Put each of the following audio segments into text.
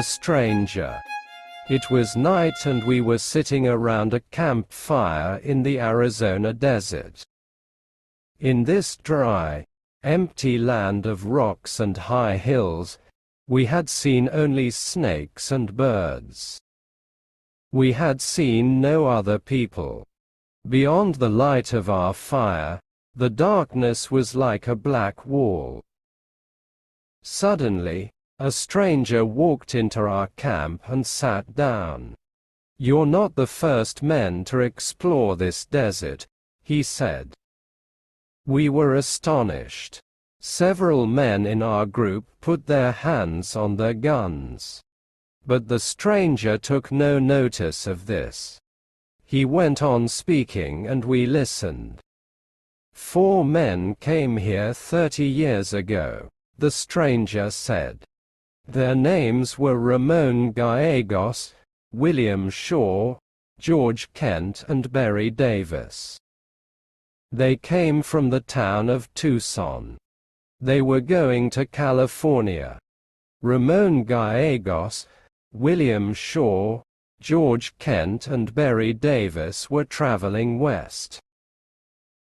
stranger. It was night and we were sitting around a campfire in the Arizona desert. In this dry, empty land of rocks and high hills, we had seen only snakes and birds. We had seen no other people. Beyond the light of our fire, the darkness was like a black wall. Suddenly, a stranger walked into our camp and sat down. "You're not the first men to explore this desert," he said. We were astonished. Several men in our group put their hands on their guns. But the stranger took no notice of this. He went on speaking and we listened. "4 men came here 30 years ago," the stranger said. Their names were Ramon Gallegos, William Shaw, George Kent and Berry Davis. They came from the town of Tucson. They were going to California. Ramon Gallegos, William Shaw, George Kent and Berry Davis were traveling west.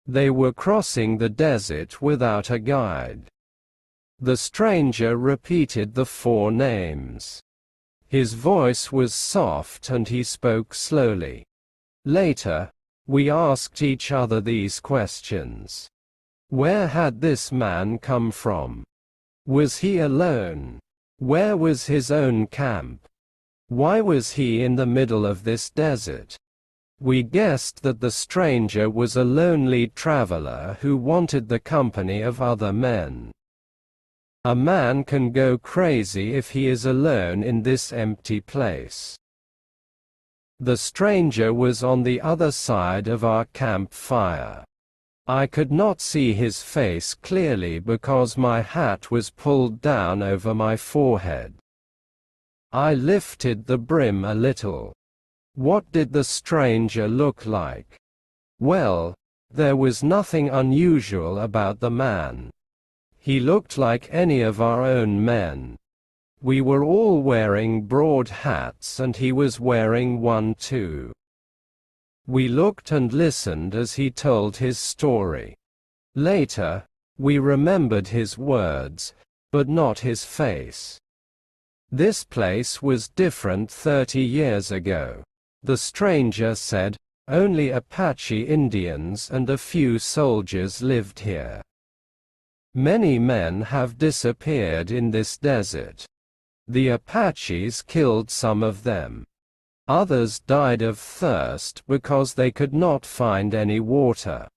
They were crossing the desert without a guide. The stranger repeated the 4 names. His voice was soft and he spoke slowly. Later, we asked each other these questions. Where had this man come from? Was he alone? Where was his own camp? Why was he in the middle of this desert? We guessed that the stranger was a lonely traveler who wanted the company of other men. A man can go crazy if he is alone in this empty place. The stranger was on the other side of our campfire. I could not see his face clearly because my hat was pulled down over my forehead. I lifted the brim a little. What did the stranger look like? Well, there was nothing unusual about the man. He looked like any of our own men. We were all wearing broad hats and he was wearing one too. We looked and listened as he told his story. Later, we remembered his words, but not his face. This place was different 30 years ago. The stranger said, only Apache Indians and a few soldiers lived here. Many men have disappeared in this desert. The Apaches killed some of them. Others died of thirst because they could not find any water.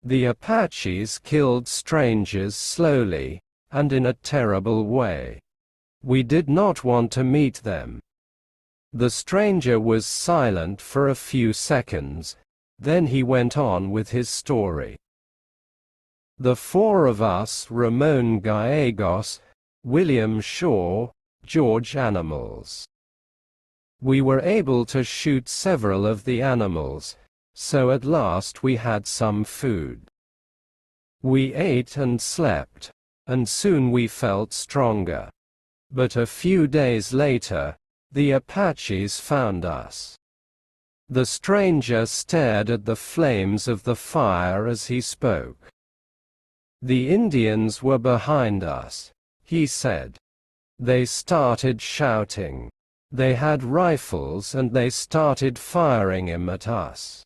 The Apaches killed strangers slowly, and in a terrible way. We did not want to meet them. The stranger was silent for a few seconds, then he went on with his story. The 4 of us, Ramon Gallegos, William Shaw, George animals. We were able to shoot several of the animals, so at last we had some food. We ate and slept, and soon we felt stronger. But a few days later, the Apaches found us. The stranger stared at the flames of the fire as he spoke. The Indians were behind us, he said. They started shouting. They had rifles and they started firing them at us.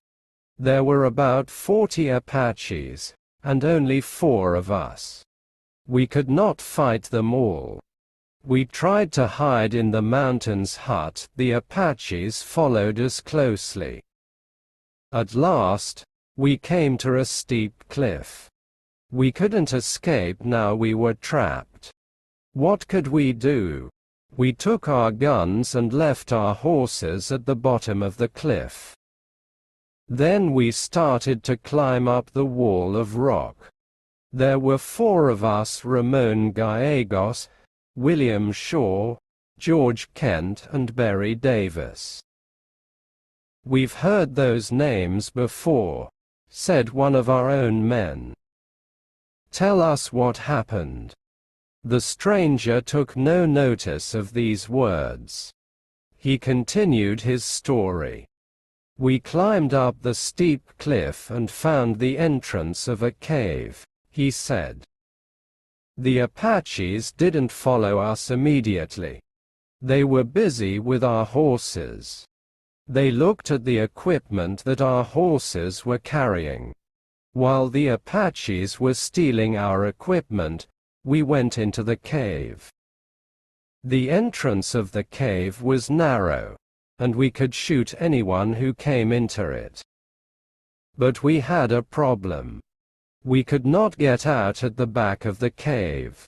There were about 40 Apaches, and only 4 of us. We could not fight them all. We tried to hide in the mountain's hut. The Apaches followed us closely. At last, we came to a steep cliff. We couldn't escape now, we were trapped. What could we do? We took our guns and left our horses at the bottom of the cliff. Then we started to climb up the wall of rock. There were 4 of us, Ramon Gallegos, William Shaw, George Kent and Berry Davis. We've heard those names before, said one of our own men. Tell us what happened. The stranger took no notice of these words. He continued his story. We climbed up the steep cliff and found the entrance of a cave, he said. The Apaches didn't follow us immediately. They were busy with our horses. They looked at the equipment that our horses were carrying. While the Apaches were stealing our equipment, we went into the cave. The entrance of the cave was narrow, and we could shoot anyone who came into it. But we had a problem. We could not get out at the back of the cave.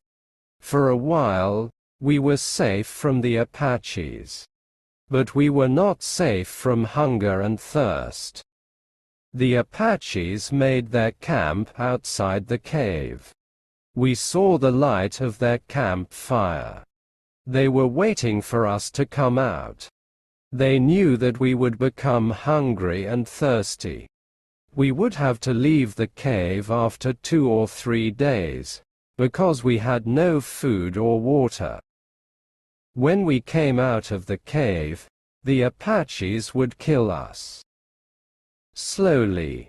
For a while, we were safe from the Apaches. But we were not safe from hunger and thirst. The Apaches made their camp outside the cave. We saw the light of their camp fire. They were waiting for us to come out. They knew that we would become hungry and thirsty. We would have to leave the cave after 2 or 3 days, because we had no food or water. When we came out of the cave, the Apaches would kill us. Slowly.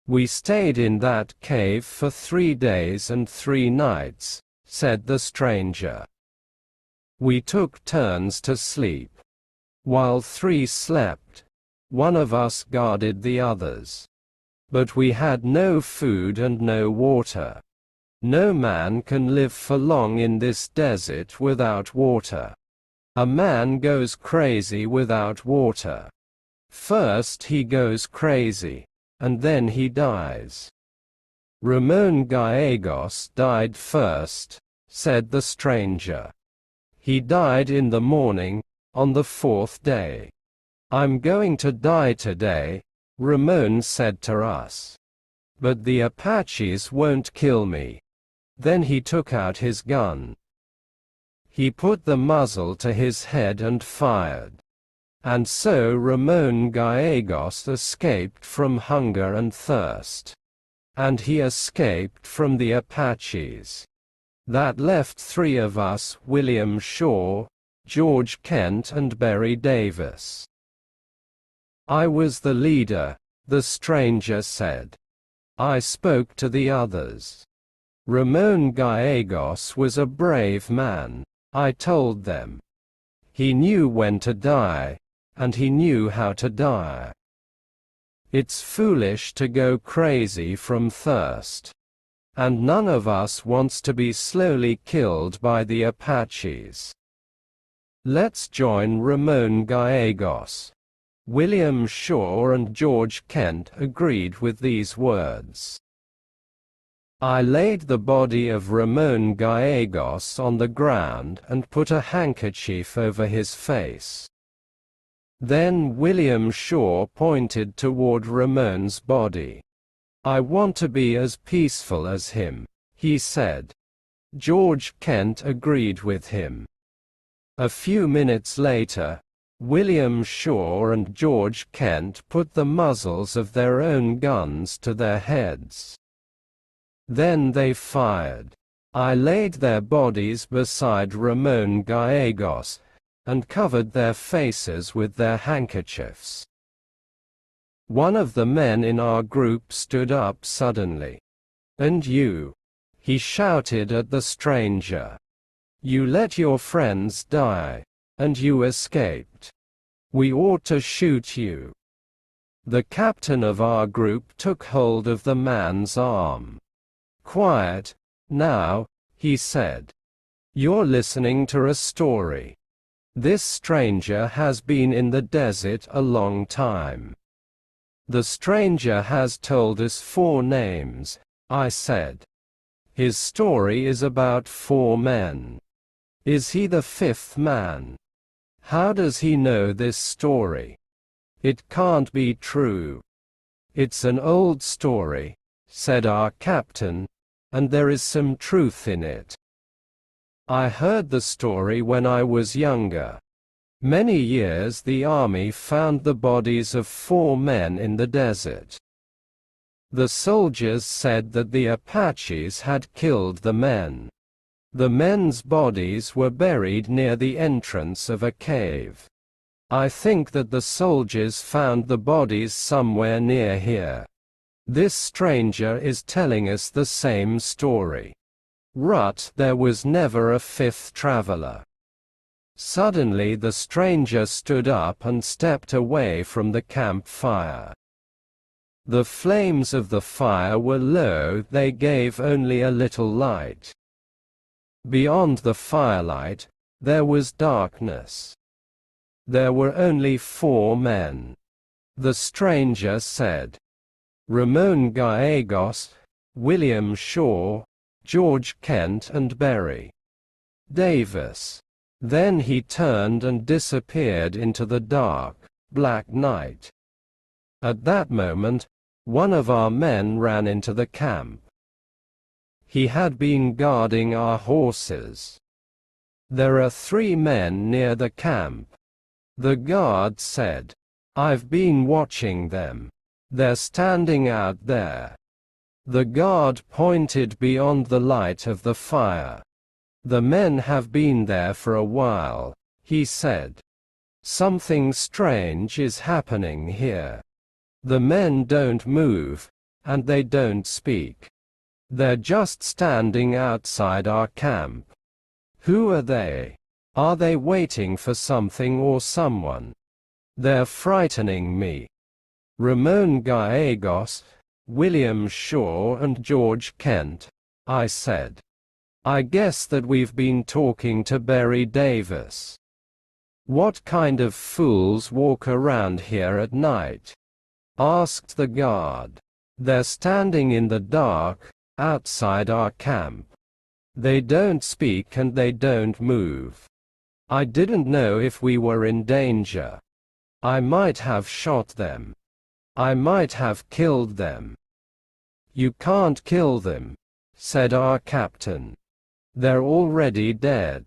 We stayed in that cave for 3 days and 3 nights, said the stranger. We took turns to sleep. While 3 slept, one of us guarded the others. But we had no food and no water. No man can live for long in this desert without water. A man goes crazy without water. First he goes crazy, and then he dies. Ramon Gallegos died first, said the stranger. He died in the morning, on the 4th day. I'm going to die today, Ramon said to us. But the Apaches won't kill me. Then he took out his gun. He put the muzzle to his head and fired. And so Ramon Gallegos escaped from hunger and thirst. And he escaped from the Apaches. That left 3 of us: William Shaw, George Kent and Berry Davis. I was the leader, the stranger said. I spoke to the others. Ramon Gallegos was a brave man, I told them. He knew when to die, and he knew how to die. It's foolish to go crazy from thirst. And none of us wants to be slowly killed by the Apaches. Let's join Ramon Gallegos. William Shaw and George Kent agreed with these words. I laid the body of Ramon Gallegos on the ground and put a handkerchief over his face. Then William Shaw pointed toward Ramon's body. I want to be as peaceful as him, he said. George Kent agreed with him. A few minutes later, William Shaw and George Kent put the muzzles of their own guns to their heads. Then they fired. I laid their bodies beside Ramon Gallegos, and covered their faces with their handkerchiefs. One of the men in our group stood up suddenly. And you? He shouted at the stranger. You let your friends die, and you escaped. We ought to shoot you. The captain of our group took hold of the man's arm. Quiet, now, he said. You're listening to a story. This stranger has been in the desert a long time. The stranger has told us 4 names, I said. His story is about 4 men. Is he the 5th man? How does he know this story? It can't be true. It's an old story, said our captain, and there is some truth in it. I heard the story when I was younger. Many years the army found the bodies of 4 men in the desert. The soldiers said that the Apaches had killed the men. The men's bodies were buried near the entrance of a cave. I think that the soldiers found the bodies somewhere near here. This stranger is telling us the same story. Rut, there was never a fifth traveler. Suddenly the stranger stood up and stepped away from the campfire. The flames of the fire were low, they gave only a little light. Beyond the firelight, there was darkness. There were only 4 men. The stranger said, Ramon Gallegos, William Shaw, George Kent and Berry Davis. Then he turned and disappeared into the dark, black night. At that moment, one of our men ran into the camp. He had been guarding our horses. There are 3 men near the camp. The guard said, I've been watching them. They're standing out there. The guard pointed beyond the light of the fire. The men have been there for a while, he said. Something strange is happening here. The men don't move, and they don't speak. They're just standing outside our camp. Who are they? Are they waiting for something or someone? They're frightening me. Ramon Gallegos, William Shaw and George Kent, I said. I guess that we've been talking to Berry Davis. What kind of fools walk around here at night? Asked the guard. They're standing in the dark, outside our camp. They don't speak and they don't move. I didn't know if we were in danger. I might have shot them. I might have killed them. You can't kill them, said our captain. They're already dead.